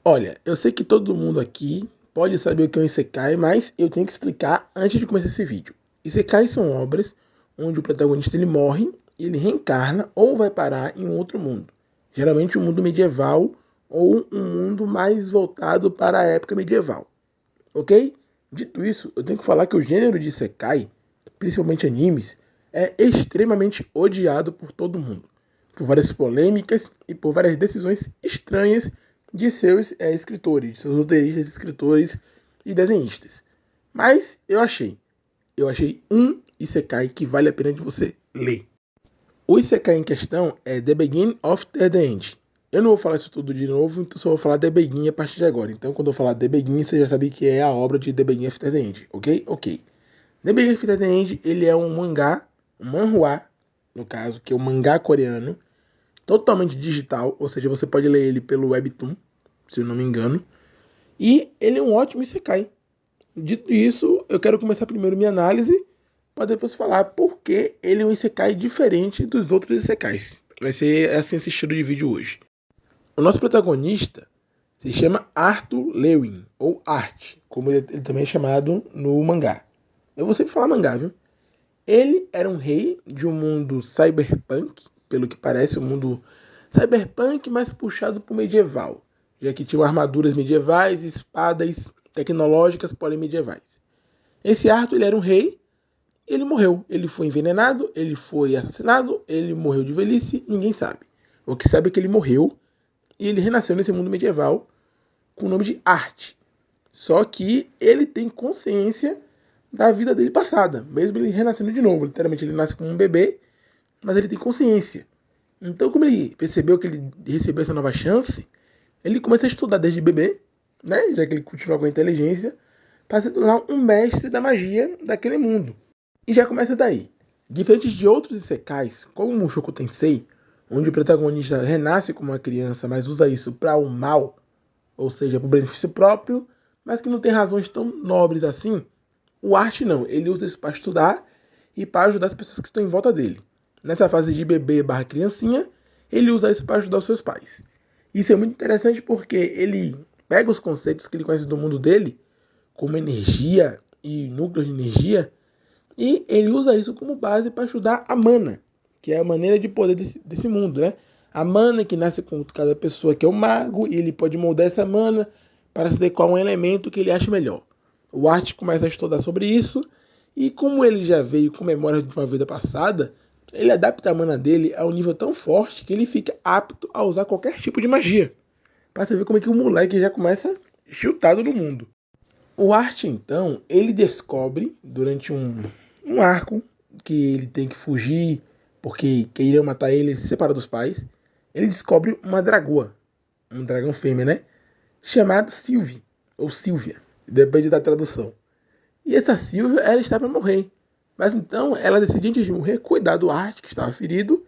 Olha, eu sei que todo mundo aqui pode saber o que é um Isekai, mas eu tenho que explicar antes de começar esse vídeo. Isekai são obras onde o protagonista ele morre, ele reencarna ou vai parar em um outro mundo. Geralmente um mundo medieval ou um mundo mais voltado para a época medieval, ok? Dito isso, eu tenho que falar que o gênero de Isekai, principalmente animes, é extremamente odiado por todo mundo, por várias polêmicas e por várias decisões estranhas de seus escritores, de seus roteiristas, escritores e desenhistas. Mas eu achei um Isekai que vale a pena de você ler. O Isekai em questão é The Beginning of the End. Eu não vou falar isso tudo de novo, então só vou falar The Beginning a partir de agora. Então, quando eu falar The Beginning, você já sabe que é a obra de The Beginning of the End, ok? Ok. The Beginning of the End, ele é um mangá, um manhwa, no caso, que é um mangá coreano, totalmente digital, ou seja, você pode ler ele pelo Webtoon, se eu não me engano. E ele é um ótimo Isekai. Dito isso, eu quero começar primeiro minha análise, para depois falar por que ele é um Isekai diferente dos outros Isekais. Vai ser assim esse estilo de vídeo hoje. O nosso protagonista se chama Arthur Lewin, ou Art, como ele também é chamado no mangá. Eu vou sempre falar mangá, viu? Ele era um rei de um mundo cyberpunk, pelo que parece, um mundo cyberpunk mais puxado para o medieval, já que tinha armaduras medievais, espadas tecnológicas, porém medievais. Esse Arthur ele era um rei, ele morreu, ele foi envenenado, ele foi assassinado, ele morreu de velhice, ninguém sabe. O que sabe é que ele morreu e ele renasceu nesse mundo medieval com o nome de Art. Só que ele tem consciência da vida dele passada, mesmo ele renascendo de novo. Literalmente ele nasce como um bebê, mas ele tem consciência. Então, como ele percebeu que ele recebeu essa nova chance, ele começa a estudar desde bebê, né? Já que ele continua com a inteligência, para se tornar um mestre da magia daquele mundo. E já começa daí. Diferente de outros isekais, como o Mushoku Tensei, onde o protagonista renasce como uma criança, mas usa isso para o mal, ou seja, para o benefício próprio, mas que não tem razões tão nobres assim, o Art não. Ele usa isso para estudar e para ajudar as pessoas que estão em volta dele. Nessa fase de bebê barra criancinha, ele usa isso para ajudar os seus pais. Isso é muito interessante porque ele pega os conceitos que ele conhece do mundo dele, como energia e núcleos de energia, e ele usa isso como base para estudar a mana, que é a maneira de poder desse mundo, né? A mana que nasce com cada pessoa que é o mago, e ele pode moldar essa mana para se adequar a um elemento que ele acha melhor. O Art começa a estudar sobre isso, e como ele já veio com memória de uma vida passada, ele adapta a mana dele a um nível tão forte que ele fica apto a usar qualquer tipo de magia. Para você ver como é que o moleque já começa chutado no mundo. O Art, então, ele descobre durante um arco que ele tem que fugir porque queriam matar ele, se separar dos pais. Ele descobre uma dragoa, um dragão fêmea, né? Chamado Sylvie, ou Sylvia, depende da tradução. E essa Sylvia, ela está para morrer. Mas então ela decide, antes de morrer, cuidar do Art, que estava ferido.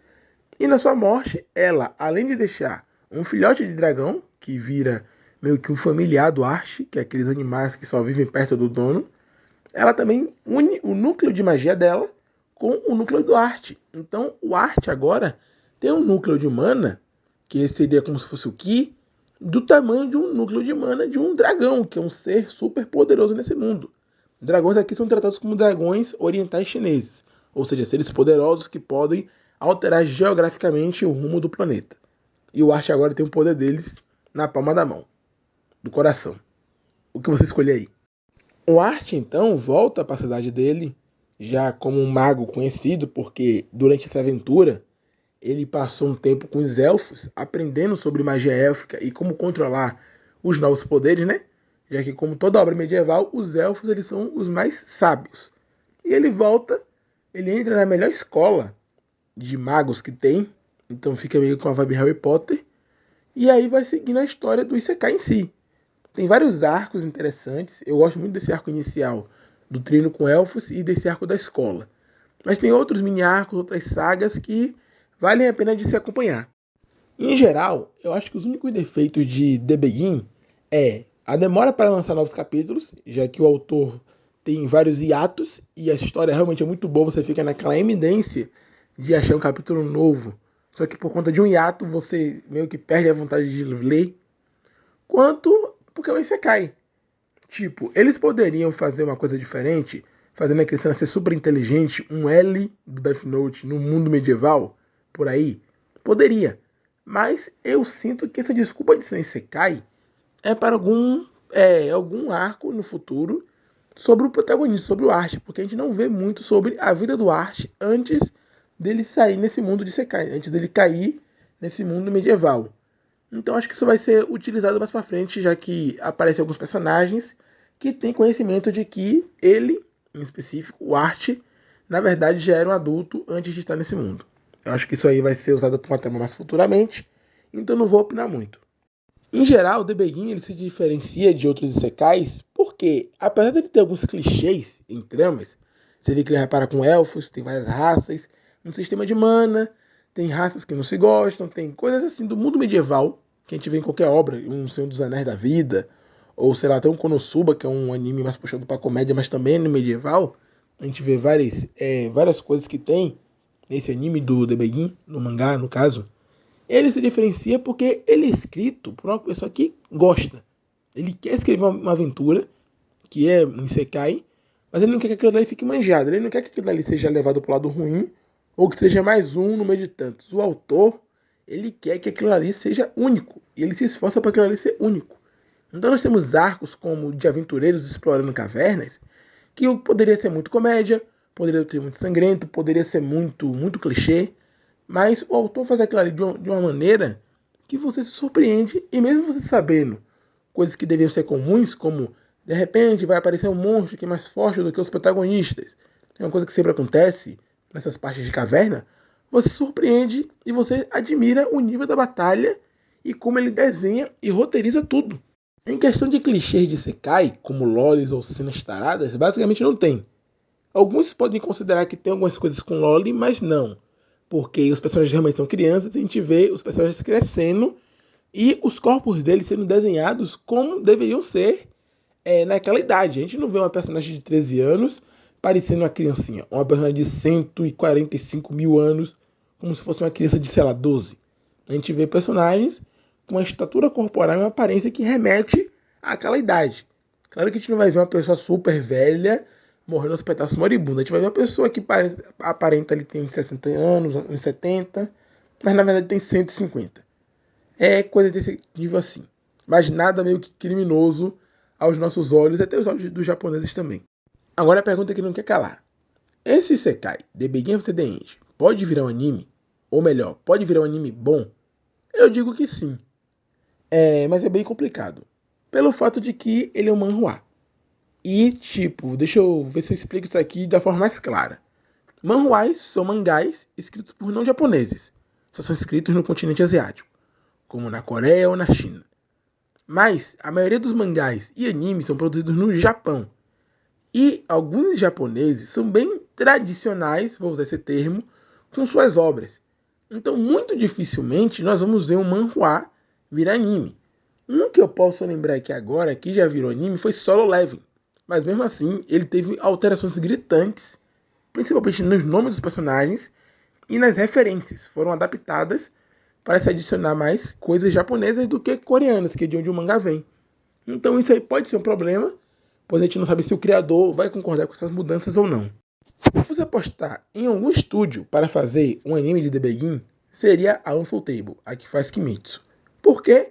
E na sua morte, ela, além de deixar um filhote de dragão, que vira meio que um familiar do Art, que é aqueles animais que só vivem perto do dono, ela também une o núcleo de magia dela com o núcleo do Art. Então o Art agora tem um núcleo de mana, que seria como se fosse o Ki, do tamanho de um núcleo de mana de um dragão, que é um ser super poderoso nesse mundo. Dragões aqui são tratados como dragões orientais chineses, ou seja, seres poderosos que podem alterar geograficamente o rumo do planeta. E o Art agora tem o poder deles na palma da mão, do coração. O que você escolher aí? O Art então volta para a cidade dele, já como um mago conhecido, porque durante essa aventura ele passou um tempo com os elfos, aprendendo sobre magia élfica e como controlar os novos poderes, né? Já que, como toda obra medieval, os elfos eles são os mais sábios. E ele volta, ele entra na melhor escola de magos que tem, então fica meio com a vibe Harry Potter, e aí vai seguindo a história do Isekai em si. Tem vários arcos interessantes. Eu gosto muito desse arco inicial do treino com elfos e desse arco da escola. Mas tem outros mini arcos, outras sagas que valem a pena de se acompanhar. Em geral, eu acho que os únicos defeitos de The Begin é a demora para lançar novos capítulos, já que o autor tem vários hiatos e a história realmente é muito boa, você fica naquela eminência de achar um capítulo novo. Só que por conta de um hiato, você meio que perde a vontade de ler, quanto porque é um Isekai. Tipo, eles poderiam fazer uma coisa diferente, fazendo a criança ser super inteligente, um L do Death Note no mundo medieval, por aí. Poderia. Mas eu sinto que essa desculpa de ser um Isekai é para algum arco no futuro sobre o protagonista, sobre o Arch, porque a gente não vê muito sobre a vida do Arch antes dele sair nesse mundo de Isekai, antes dele cair nesse mundo medieval. Então acho que isso vai ser utilizado mais pra frente, já que aparecem alguns personagens que têm conhecimento de que ele, em específico, o Art, na verdade já era um adulto antes de estar nesse mundo. Eu acho que isso aí vai ser usado por uma trama mais futuramente, então não vou opinar muito. Em geral, o The Begin ele se diferencia de outros isekais porque, apesar de ter alguns clichês em tramas, você vê que ele repara com elfos, tem várias raças, um sistema de mana, tem raças que não se gostam, tem coisas assim do mundo medieval que a gente vê em qualquer obra, um Senhor dos Anéis da Vida, ou sei lá, até um Konosuba, que é um anime mais puxado para comédia, mas também no medieval. A gente vê várias coisas que tem nesse anime do The Begin, no mangá, no caso. Ele se diferencia porque ele é escrito por uma pessoa que gosta. Ele quer escrever uma aventura, que é um Isekai, mas ele não quer que aquilo ali fique manjado. Ele não quer que aquilo ali seja levado para o lado ruim, ou que seja mais um no meio de tantos. O autor, ele quer que aquilo ali seja único. E ele se esforça para aquilo ali ser único. Então nós temos arcos como de aventureiros explorando cavernas, que poderia ser muito comédia, poderia ser muito sangrento, poderia ser muito clichê, mas o autor faz aquilo ali de uma maneira que você se surpreende, e mesmo você sabendo coisas que deviam ser comuns, como de repente vai aparecer um monstro que é mais forte do que os protagonistas, é uma coisa que sempre acontece nessas partes de caverna, você se surpreende e você admira o nível da batalha e como ele desenha e roteiriza tudo. Em questão de clichês de Sekai, como lolis ou cenas taradas, basicamente não tem. Alguns podem considerar que tem algumas coisas com loli, mas não. Porque os personagens realmente são crianças e a gente vê os personagens crescendo e os corpos deles sendo desenhados como deveriam ser naquela idade. A gente não vê uma personagem de 13 anos parecendo uma criancinha. Uma personagem de 145 mil anos como se fosse uma criança de, sei lá, 12. A gente vê personagens com uma estatura corporal e uma aparência que remete àquela idade. Claro que a gente não vai ver uma pessoa super velha morrendo aos pedaços moribunda. A gente vai ver uma pessoa que aparenta ali tem 60 anos, uns 70, mas na verdade tem 150. É coisa desse nível assim. Mas nada meio que criminoso aos nossos olhos, até os olhos dos japoneses também. Agora a pergunta que não quer calar. Esse Isekai, The Beginning of the End, pode virar um anime? Ou melhor, pode virar um anime bom? Eu digo que sim. Mas é bem complicado. Pelo fato de que ele é um manhwa. E, tipo, deixa eu ver se eu explico isso aqui da forma mais clara. Manhwas são mangás escritos por não japoneses. Só são escritos no continente asiático, como na Coreia ou na China. Mas a maioria dos mangás e animes são produzidos no Japão. E alguns japoneses são bem tradicionais, vou usar esse termo, com suas obras. Então, muito dificilmente nós vamos ver um manhwa virar anime. Um que eu posso lembrar aqui agora, que já virou anime, foi Solo Leveling. Mas mesmo assim, ele teve alterações gritantes, principalmente nos nomes dos personagens e nas referências. Foram adaptadas para se adicionar mais coisas japonesas do que coreanas, que é de onde o mangá vem. Então isso aí pode ser um problema, pois a gente não sabe se o criador vai concordar com essas mudanças ou não. Se você apostar em algum estúdio para fazer um anime de The Begin, seria a Ufotable, a que faz Kimetsu. Por quê?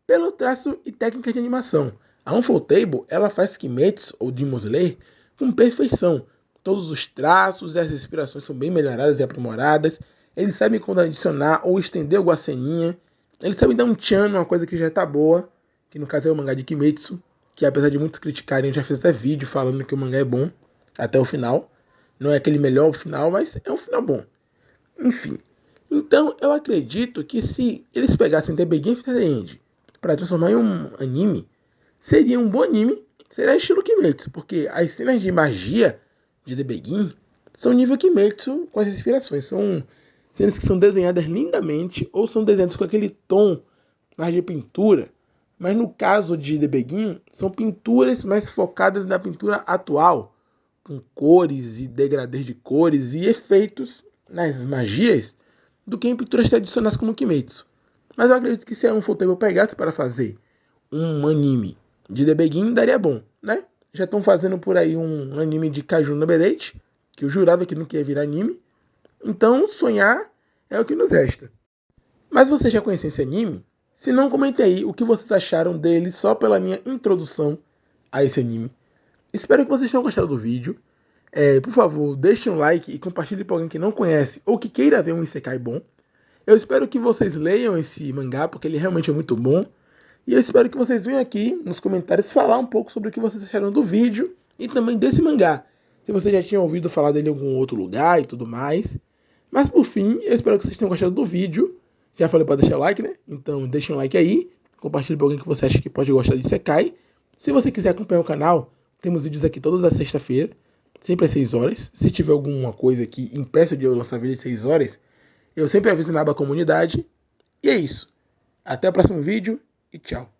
Pelo traço e técnica de animação. A Ufotable, ela faz Kimetsu ou Demon Slayer com perfeição. Todos os traços e as inspirações são bem melhoradas e aprimoradas. Eles sabem quando adicionar ou estender alguma ceninha. Eles sabem dar um tchan numa coisa que já está boa, que no caso é o mangá de Kimetsu, que apesar de muitos criticarem, eu já fiz até vídeo falando que o mangá é bom até o final. Não é aquele melhor final, mas é um final bom. Enfim. Então eu acredito que se eles pegassem The Beginning of the End para transformar em um anime, seria um bom anime, seria estilo Kimetsu, porque as cenas de magia de The Begin são nível Kimetsu com as inspirações. São cenas que são desenhadas lindamente ou são desenhadas com aquele tom mais de pintura. Mas no caso de The Begin, são pinturas mais focadas na pintura atual, com cores e degradês de cores e efeitos nas magias do que em pinturas tradicionais como Kimetsu. Mas eu acredito que se a Ufotable pegasse para fazer um anime de The Begin daria bom, né? Já estão fazendo por aí um anime de Kaiju no Berete, que eu jurava que não ia virar anime. Então, sonhar é o que nos resta. Mas você já conhece esse anime? Se não, comente aí o que vocês acharam dele só pela minha introdução a esse anime. Espero que vocês tenham gostado do vídeo. Por favor, deixe um like e compartilhe para alguém que não conhece ou que queira ver um Isekai bom. Eu espero que vocês leiam esse mangá, porque ele realmente é muito bom. E eu espero que vocês venham aqui nos comentários falar um pouco sobre o que vocês acharam do vídeo e também desse mangá. Se vocês já tinham ouvido falar dele em algum outro lugar e tudo mais. Mas por fim, eu espero que vocês tenham gostado do vídeo. Já falei para deixar o like, né? Então deixa um like aí. Compartilhe com alguém que você acha que pode gostar de Isekai. Se você quiser acompanhar o canal, temos vídeos aqui todas as sexta-feira, sempre às 6 horas. Se tiver alguma coisa que impeça de eu lançar vídeo às 6 horas, eu sempre aviso na aba comunidade. E é isso. Até o próximo vídeo e tchau.